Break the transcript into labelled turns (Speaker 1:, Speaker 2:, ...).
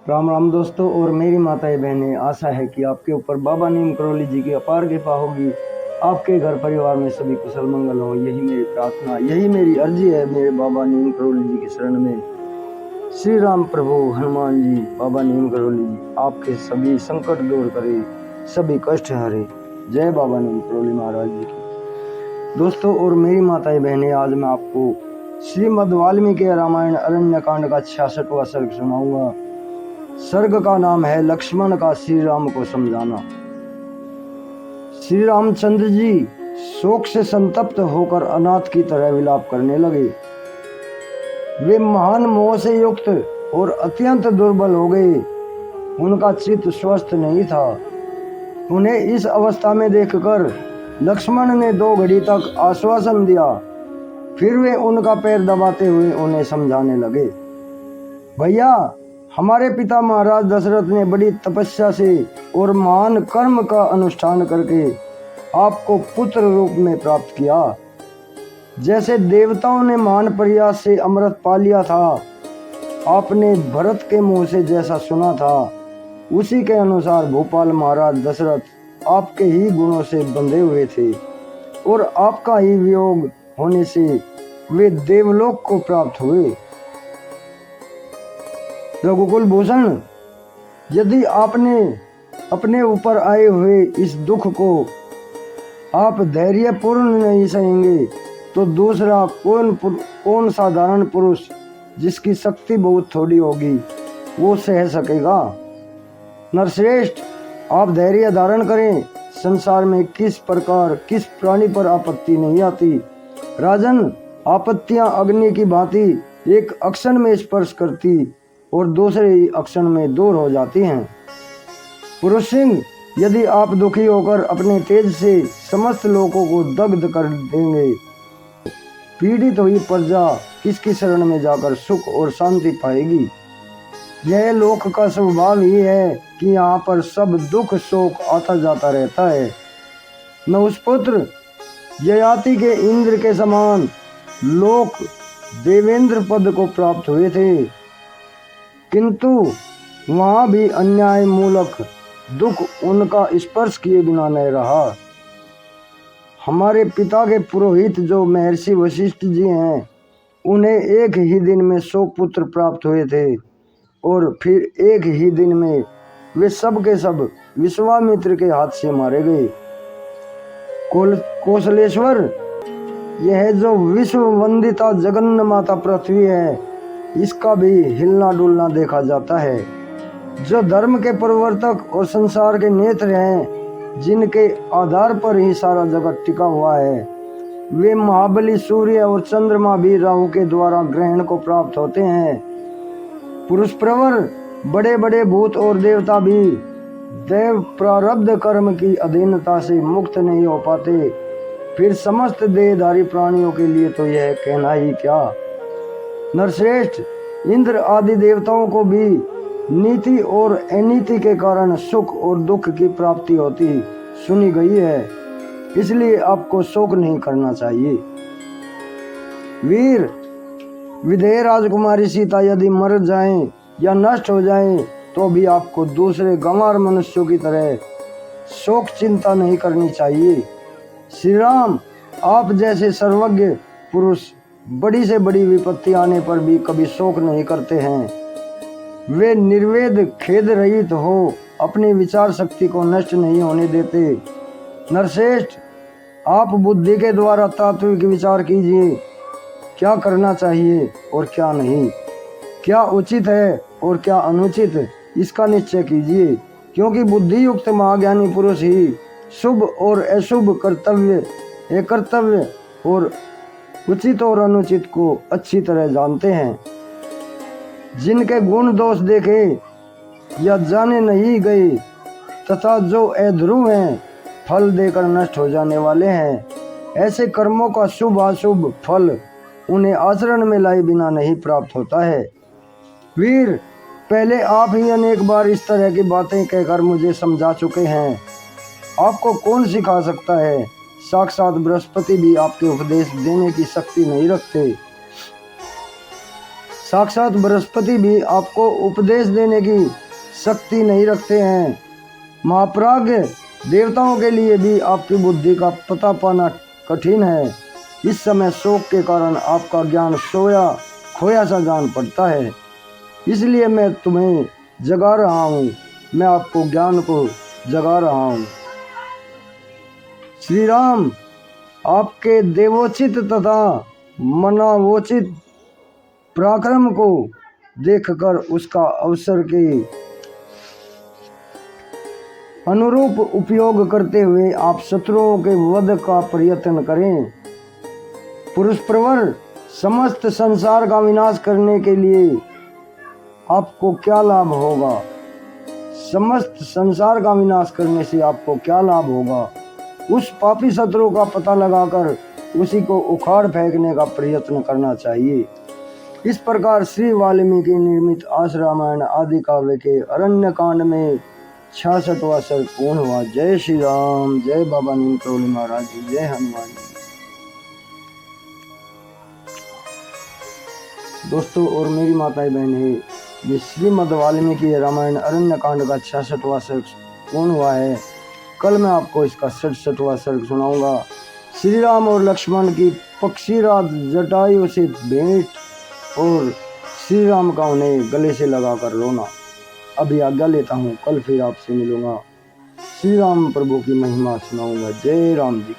Speaker 1: राम राम दोस्तों और मेरी माताएं बहनें, आशा है कि आपके ऊपर बाबा नीम करौली जी की अपार कृपा होगी। आपके घर परिवार में सभी कुशल मंगल हो, यही मेरी प्रार्थना, यही मेरी अर्जी है। मेरे बाबा नीम करौली जी की शरण में श्री राम प्रभु हनुमान जी, बाबा नीम करौली जी आपके सभी संकट दूर करे, सभी कष्ट हरे। जय बाबा नीम करौली महाराज जी की। दोस्तों और मेरी माताएं बहनें, आज मैं आपको श्रीमद् वाल्मीकि रामायण अरण्य कांड का 66वां सर्ग सुनाऊंगा। सर्ग का नाम है लक्ष्मण का श्री राम को समझाना। श्री रामचंद्र जी शोक से संतप्त होकर अनाथ की तरह विलाप करने लगे। वे महान मोह से युक्त और अत्यंत दुर्बल हो गए। उनका चित्त स्वस्थ नहीं था। उन्हें इस अवस्था में देखकर लक्ष्मण ने 2 घड़ी तक आश्वासन दिया। फिर वे उनका पैर दबाते हुए उन्हें समझाने लगे। भैया, हमारे पिता महाराज दशरथ ने बड़ी तपस्या से और महान कर्म का अनुष्ठान करके आपको पुत्र रूप में प्राप्त किया। जैसे देवताओं ने महान प्रयास से अमृत पा लिया था, आपने भरत के मुंह से जैसा सुना था, उसी के अनुसार भोपाल महाराज दशरथ आपके ही गुणों से बंधे हुए थे और आपका ही वियोग होने से वे देवलोक को प्राप्त हुए। रघुकुल भूषण, यदि आपने अपने ऊपर आए हुए इस दुख को आप धैर्यपूर्ण नहीं सहेंगे तो दूसरा कौन साधारण पुरुष जिसकी शक्ति बहुत थोड़ी होगी वो सह सकेगा। नरश्रेष्ठ, आप धैर्य धारण करें। संसार में किस प्रकार किस प्राणी पर आपत्ति नहीं आती। राजन, आपत्तियां अग्नि की भांति एक अक्षण में स्पर्श करती और दूसरे ही अक्षण में दूर हो जाती हैं। पुरुष सिंह, यदि आप दुखी होकर अपने तेज से समस्त लोगों को दग्ध कर देंगे, पीड़ित हुई प्रजा किसकी शरण में जाकर सुख और शांति पाएगी। यह लोक का स्वभाव ही है कि यहाँ पर सब दुख शोक आता जाता रहता है। नहुषपुत्र, ययाति के इंद्र के समान लोक देवेंद्र पद को प्राप्त हुए थे, किंतु वहाँ भी अन्याय मूलक दुख उनका स्पर्श किए बिना नहीं रहा। हमारे पिता के पुरोहित जो महर्षि वशिष्ठ जी हैं, उन्हें एक ही दिन में 100 पुत्र प्राप्त हुए थे और फिर एक ही दिन में वे सब के सब विश्वामित्र के हाथ से मारे गए। कौशलेश्वर, यह जो विश्व वंदिता जगन्न माता पृथ्वी है, इसका भी हिलना डुलना देखा जाता है। जो धर्म के प्रवर्तक और संसार के नेत्र हैं, जिनके आधार पर ही सारा जगत टिका हुआ है, वे महाबली सूर्य और चंद्रमा भी राहु के द्वारा ग्रहण को प्राप्त होते हैं। पुरुष प्रवर बड़े बड़े भूत और देवता भी देव प्रारब्ध कर्म की अधीनता से मुक्त नहीं हो पाते। फिर समस्त देहधारी प्राणियों के लिए तो यह कहना ही क्या। नरश्रेष्ठ, इंद्र आदि देवताओं को भी नीति और अनीति के कारण सुख और दुख की प्राप्ति होती सुनी गई है, इसलिए आपको शोक नहीं करना चाहिए। वीर, विदेह राजकुमारी सीता यदि मर जाएं या नष्ट हो जाएं तो भी आपको दूसरे गंवार मनुष्यों की तरह शोक चिंता नहीं करनी चाहिए। श्री राम, आप जैसे सर्वज्ञ पुरुष बड़ी से बड़ी विपत्ति आने पर भी कभी शोक नहीं करते हैं। वे निर्वेद खेद रहित हो अपनी विचार शक्ति को नष्ट नहीं होने देते। नरश्रेष्ठ, आप बुद्धि के द्वारा तात्विक विचार कीजिए, क्या करना चाहिए और क्या नहीं, क्या उचित है और क्या अनुचित, इसका निश्चय कीजिए, क्योंकि बुद्धि युक्त महाज्ञानी पुरुष ही शुभ और अशुभ कर्तव्य और उचित और अनुचित को अच्छी तरह जानते हैं। जिनके गुण दोष देखे या जाने नहीं गए तथा जो अध्रुव हैं, फल देकर नष्ट हो जाने वाले हैं, ऐसे कर्मों का शुभ अशुभ फल उन्हें आचरण में लाए बिना नहीं प्राप्त होता है। वीर, पहले आप ही अनेक बार इस तरह की बातें कहकर मुझे समझा चुके हैं। आपको कौन सिखा सकता है। साक्षात बृहस्पति भी आपके उपदेश देने की शक्ति नहीं रखते। साक्षात बृहस्पति भी आपको उपदेश देने की शक्ति नहीं रखते हैं। महाप्राज्ञ देवताओं के लिए भी आपकी बुद्धि का पता पाना कठिन है। इस समय शोक के कारण आपका ज्ञान सोया खोया सा जान पड़ता है। इसलिए मैं तुम्हें जगा रहा हूँ, मैं आपको ज्ञान को जगा रहा हूँ। श्री राम आपके देवोचित तथा मनावोचित पराक्रम को देखकर उसका अवसर के अनुरूप उपयोग करते हुए आप शत्रुओं के वध का प्रयत्न करें। पुरुष प्रवर समस्त संसार का विनाश करने के लिए आपको क्या लाभ होगा? समस्त संसार का विनाश करने से आपको क्या लाभ होगा? उस पापी शत्रु का पता लगाकर उसी को उखाड़ फेंकने का प्रयत्न करना चाहिए। इस प्रकार श्री वाल्मीकि निर्मित आस रामायण आदि काव्य के अरण्य कांड में 66वां सर्ग पूर्ण हुआ। जय श्री राम, जय बाबा नीम करोली महाराज जी, जय हनुमान जी। दोस्तों और मेरी माताएं बहनें, ये श्रीमद् वाल्मीकि रामायण अरण्य कांड का 66वां सर्ग पूर्ण हुआ है। कल मैं आपको इसका 67वां सर्ग सुनाऊंगा। श्री राम और लक्ष्मण की पक्षीराज जटायु से भेंट और श्री राम का उन्हें गले से लगाकर रोना। अभी आज्ञा लेता हूँ, कल फिर आपसे मिलूंगा। श्री राम प्रभु की महिमा सुनाऊंगा। जय राम जी।